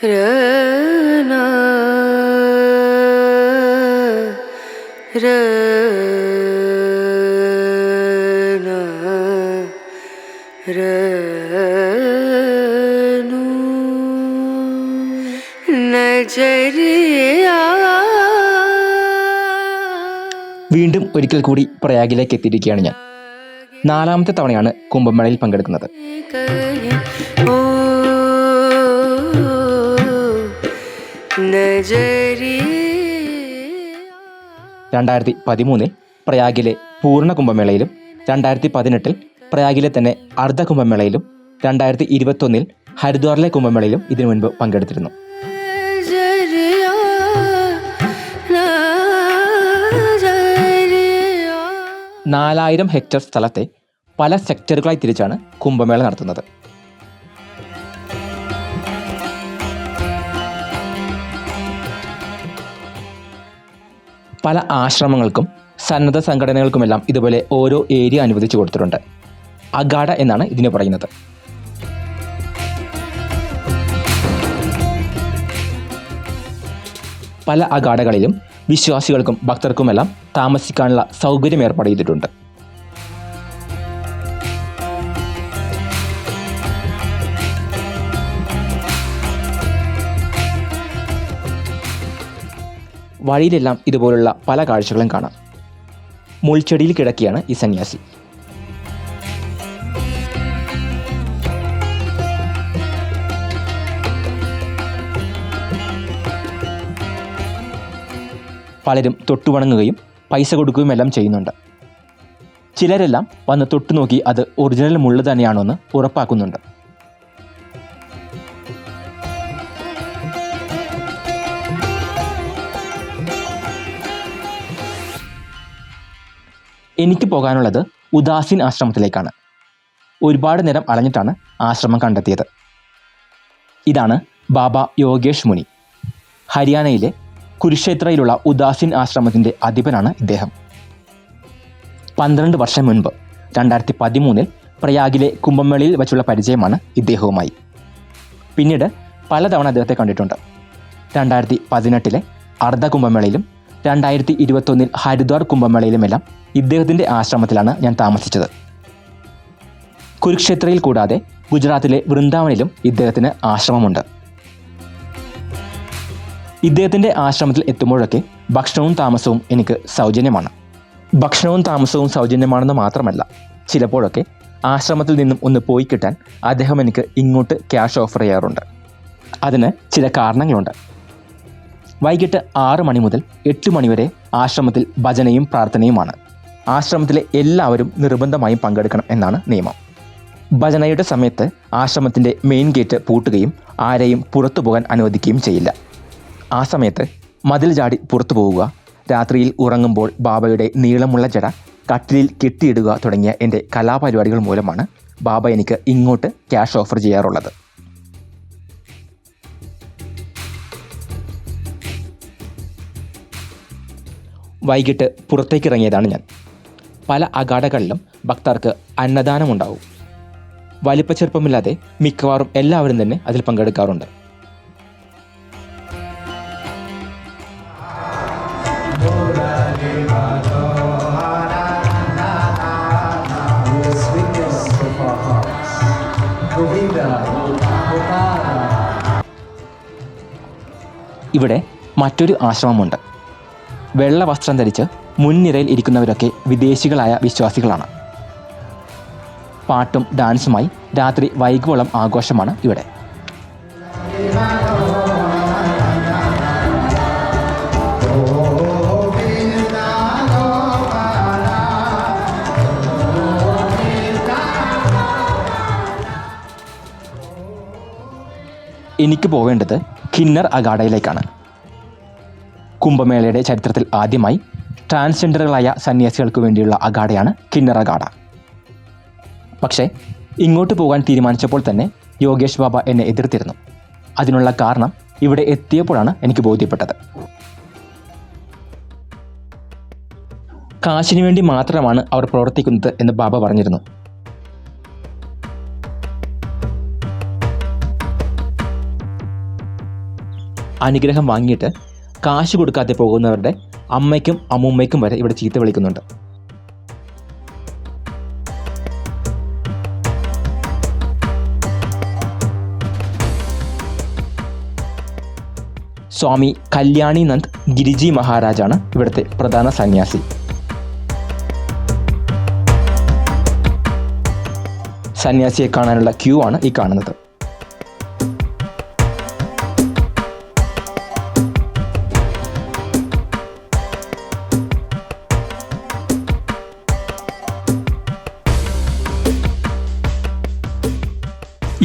രന രന രനു നജരിയാ. വീണ്ടും ഒരിക്കൽ കൂടി പ്രയാഗിലേക്ക് എത്തിയിരിക്കുകയാണ് ഞാൻ. 4ാമത്തെ തവണയാണ് കുംഭമേളയിൽ പങ്കെടുക്കുന്നത്. 2013 പ്രയാഗിലെ പൂർണ്ണ കുംഭമേളയിലും 2018 പ്രയാഗിലെ തന്നെ അർദ്ധ കുംഭമേളയിലും 2021 ഹരിദ്വാറിലെ കുംഭമേളയിലും ഇതിനു മുൻപ് പങ്കെടുത്തിരുന്നു. 4000 ഹെക്ടർ സ്ഥലത്തെ പല സെക്ടറുകളായി തിരിച്ചാണ് കുംഭമേള നടത്തുന്നത്. പല ആശ്രമങ്ങൾക്കും സന്നദ്ധ സംഘടനകൾക്കുമെല്ലാം ഇതുപോലെ ഓരോ ഏരിയ അനുവദിച്ചു കൊടുത്തിട്ടുണ്ട്. അഖാഡ എന്നാണ് ഇതിന് പറയുന്നത്. പല അഖാഡകളിലും വിശ്വാസികൾക്കും ഭക്തർക്കുമെല്ലാം താമസിക്കാനുള്ള സൗകര്യം ഏർപ്പാട് ചെയ്തിട്ടുണ്ട്. വഴിയിലെല്ലാം ഇതുപോലുള്ള പല കാഴ്ചകളും കാണാം. മുൾച്ചെടിയിൽ കിടക്കുകയാണ് ഈ സന്യാസി. പലരും തൊട്ടുവണങ്ങുകയും പൈസ കൊടുക്കുകയും എല്ലാം ചെയ്യുന്നുണ്ട്. ചിലരെല്ലാം വന്ന് തൊട്ടു നോക്കി അത് ഒറിജിനൽ മുള്ള് തന്നെയാണോ എന്ന് ഉറപ്പാക്കുന്നുണ്ട്. എനിക്ക് പോകാനുള്ളത് ഉദാസീൻ ആശ്രമത്തിലേക്കാണ്. ഒരുപാട് നേരം അലഞ്ഞിട്ടാണ് ആശ്രമം കണ്ടെത്തിയത്. ഇതാണ് ബാബ യോഗേഷ് മുനി. ഹരിയാനയിലെ കുരുക്ഷേത്രയിലുള്ള ഉദാസീൻ ആശ്രമത്തിൻ്റെ അധിപനാണ് ഇദ്ദേഹം. 12 വർഷം മുൻപ് 2013 പ്രയാഗിലെ കുംഭമേളയിൽ വച്ചുള്ള പരിചയമാണ് ഇദ്ദേഹവുമായി. പിന്നീട് പലതവണ അദ്ദേഹത്തെ കണ്ടിട്ടുണ്ട്. 2018 അർദ്ധ കുംഭമേളയിലും 2021 ഹരിദ്വാർ കുംഭമേളയിലുമെല്ലാം ഇദ്ദേഹത്തിൻ്റെ ആശ്രമത്തിലാണ് ഞാൻ താമസിച്ചത്. കുരുക്ഷേത്രയിൽ കൂടാതെ ഗുജറാത്തിലെ വൃന്ദാവനിലും ഇദ്ദേഹത്തിന് ആശ്രമമുണ്ട്. ഇദ്ദേഹത്തിൻ്റെ ആശ്രമത്തിൽ എത്തുമ്പോഴൊക്കെ ഭക്ഷണവും താമസവും എനിക്ക് സൗജന്യമാണ്. ഭക്ഷണവും താമസവും സൗജന്യമാണെന്ന് മാത്രമല്ല, ചിലപ്പോഴൊക്കെ ആശ്രമത്തിൽ നിന്നും ഒന്ന് പോയി കിട്ടാൻ അദ്ദേഹം എനിക്ക് ഇങ്ങോട്ട് ക്യാഷ് ഓഫർ ചെയ്യാറുണ്ട്. അതിന് ചില കാരണങ്ങളുണ്ട്. വൈകിട്ട് 6 മണി മുതൽ 8 മണി വരെ ആശ്രമത്തിൽ ഭജനയും പ്രാർത്ഥനയുമാണ്. ആശ്രമത്തിലെ എല്ലാവരും നിർബന്ധമായും പങ്കെടുക്കണം എന്നാണ് നിയമം. ഭജനയുടെ സമയത്ത് ആശ്രമത്തിൻ്റെ മെയിൻ ഗേറ്റ് പൂട്ടുകയും ആരെയും പുറത്തു പോകാൻ അനുവദിക്കുകയും ചെയ്യില്ല. ആ സമയത്ത് മതിൽ ചാടി പുറത്തു പോവുക, രാത്രിയിൽ ഉറങ്ങുമ്പോൾ ബാബയുടെ നീളമുള്ള ജട കട്ടിലിൽ കെട്ടിയിടുക തുടങ്ങിയ എൻ്റെ കലാപരിപാടികൾ മൂലമാണ് ബാബ എനിക്ക് ഇങ്ങോട്ട് ക്യാഷ് ഓഫർ ചെയ്യാറുള്ളത്. വൈകിട്ട് പുറത്തേക്കിറങ്ങിയതാണ് ഞാൻ. പല അഖാഡകളിലും ഭക്തർക്ക് അന്നദാനമുണ്ടാവും. വലിപ്പച്ചെറുപ്പമില്ലാതെ മിക്കവാറും എല്ലാവരും തന്നെ അതിൽ പങ്കെടുക്കാറുണ്ട്. ഇവിടെ മറ്റൊരു ആശ്രമമുണ്ട്. വെള്ള വസ്ത്രം ധരിച്ച് മുൻനിരയിൽ ഇരിക്കുന്നവരൊക്കെ വിദേശികളായ വിശ്വാസികളാണ്. പാട്ടും ഡാൻസുമായി രാത്രി വൈകുവോളം ആഘോഷമാണ് ഇവിടെ. എനിക്ക് പോവേണ്ടത് കിന്നർ അഖാഡയിലേക്കാണ്. കുംഭമേളയുടെ ചരിത്രത്തിൽ ആദ്യമായി ട്രാൻസ്ജെൻഡറുകളായ സന്യാസികൾക്ക് വേണ്ടിയുള്ള അഖാഡയാണ് കിന്നർ അഖാഡ. പക്ഷേ ഇങ്ങോട്ട് പോകാൻ തീരുമാനിച്ചപ്പോൾ തന്നെ യോഗേഷ് ബാബ എന്നെ എതിർത്തിരുന്നു. അതിനുള്ള കാരണം ഇവിടെ എത്തിയപ്പോഴാണ് എനിക്ക് ബോധ്യപ്പെട്ടത്. കാശിനു വേണ്ടി മാത്രമാണ് അവർ പ്രവർത്തിക്കുന്നത് എന്ന് ബാബ പറഞ്ഞിരുന്നു. അനുഗ്രഹം വാങ്ങിയിട്ട് കാശ് കൊടുക്കാതെ പോകുന്നവരുടെ അമ്മയ്ക്കും അമ്മൂമ്മയ്ക്കും വരെ ഇവിടെ ചീത്ത വിളിക്കുന്നുണ്ട്. സ്വാമി കല്യാണിനന്ദ് ഗിരിജി മഹാരാജാണ് ഇവിടുത്തെ പ്രധാന സന്യാസി. സന്യാസിയെ കാണാനുള്ള ക്യൂ ആണ് ഈ കാണുന്നത്.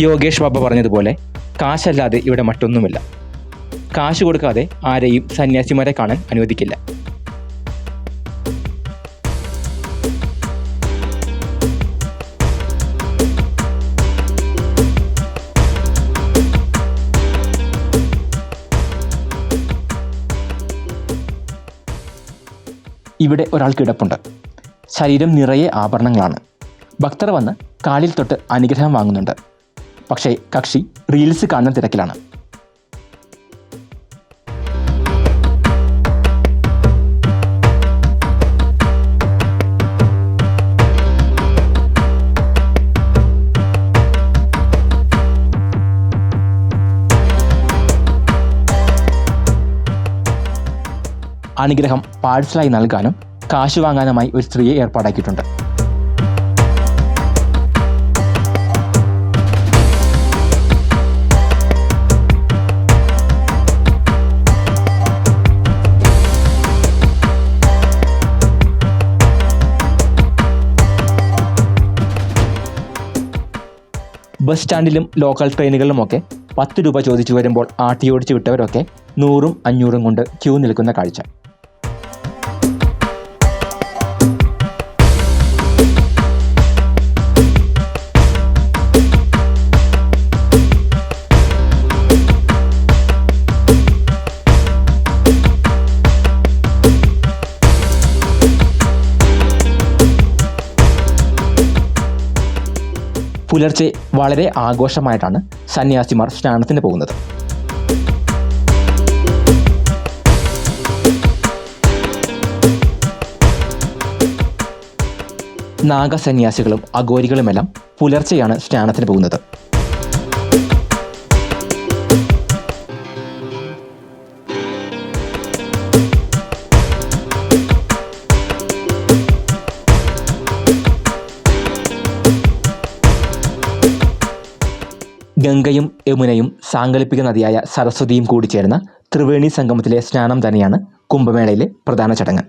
യോഗേഷ് ബാബ പറഞ്ഞതുപോലെ കാശല്ലാതെ ഇവിടെ മറ്റൊന്നുമില്ല. കാശ് കൊടുക്കാതെ ആരെയും സന്യാസിമാരെ കാണാൻ അനുവദിക്കില്ല. ഇവിടെ ഒരാൾ കിടപ്പുണ്ട്. ശരീരം നിറയെ ആഭരണങ്ങളാണ്. ഭക്തർ വന്ന് കാലിൽ തൊട്ട് അനുഗ്രഹം വാങ്ങുന്നുണ്ട്. പക്ഷേ കക്ഷി റീൽസ് കാണുന്ന തിരക്കിലാണ്. അനുഗ്രഹം പാഴ്സലായി നൽകാനും കാശ് വാങ്ങാനുമായി ഒരു സ്ത്രീയെ ഏർപ്പാടാക്കിയിട്ടുണ്ട്. ബസ് സ്റ്റാൻഡിലും ലോക്കൽ ട്രെയിനുകളിലുമൊക്കെ 10 രൂപ ചോദിച്ചു വരുമ്പോൾ ആട്ടിയോടിച്ച് വിട്ടവരൊക്കെ 100ഉം 500ഉം കൊണ്ട് ക്യൂ നിൽക്കുന്ന കാഴ്ച. പുലർച്ചെ വളരെ ആഘോഷമായിട്ടാണ് സന്യാസിമാർ സ്നാനത്തിന് പോകുന്നത്. നാഗസന്യാസികളും അഘോരികളുമെല്ലാം പുലർച്ചെയാണ് സ്നാനത്തിന് പോകുന്നത്. ഗംഗയും യമുനയും സാങ്കല്പിക നദിയായ സരസ്വതിയും കൂടിച്ചേർന്ന ത്രിവേണി സംഗമത്തിലെ സ്നാനം തന്നെയാണ് കുംഭമേളയിലെ പ്രധാന ചടങ്ങ്.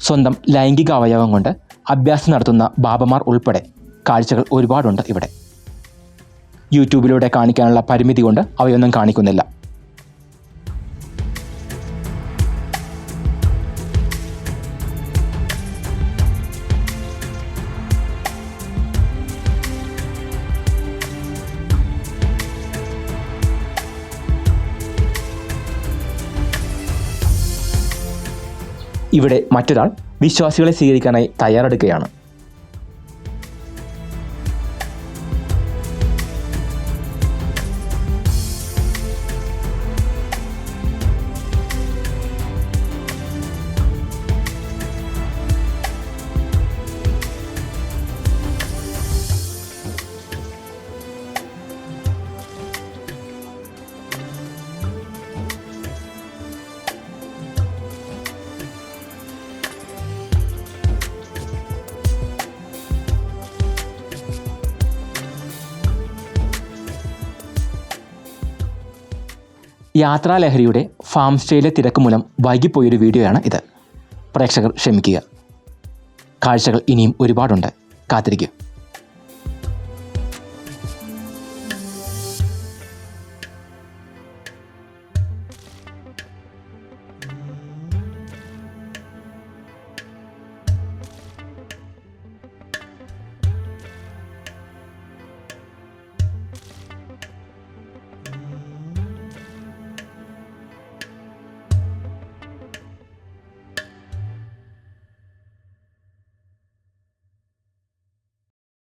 സ്വന്തം ലൈംഗിക അവയവം കൊണ്ട് അഭ്യാസം നടത്തുന്ന ബാബമാർ ഉൾപ്പെടെ കാഴ്ചകൾ ഒരുപാടുണ്ട് ഇവിടെ. യൂട്യൂബിലൂടെ കാണിക്കാനുള്ള പരിമിതി കൊണ്ട് അവയൊന്നും കാണിക്കുന്നില്ല. ഇവിടെ മറ്റൊരാൾ വിശ്വാസികളെ സ്വീകരിക്കാനായി തയ്യാറെടുക്കുകയാണ്. യാത്രാലഹരിയുടെ ഫാം സ്റ്റേയിലെ തിരക്ക് മൂലം വൈകിപ്പോയൊരു വീഡിയോയാണ് ഇത്. പ്രേക്ഷകർ ക്ഷമിക്കുക. കാഴ്ചകൾ ഇനിയും ഒരുപാടുണ്ട്. കാത്തിരിക്കുക.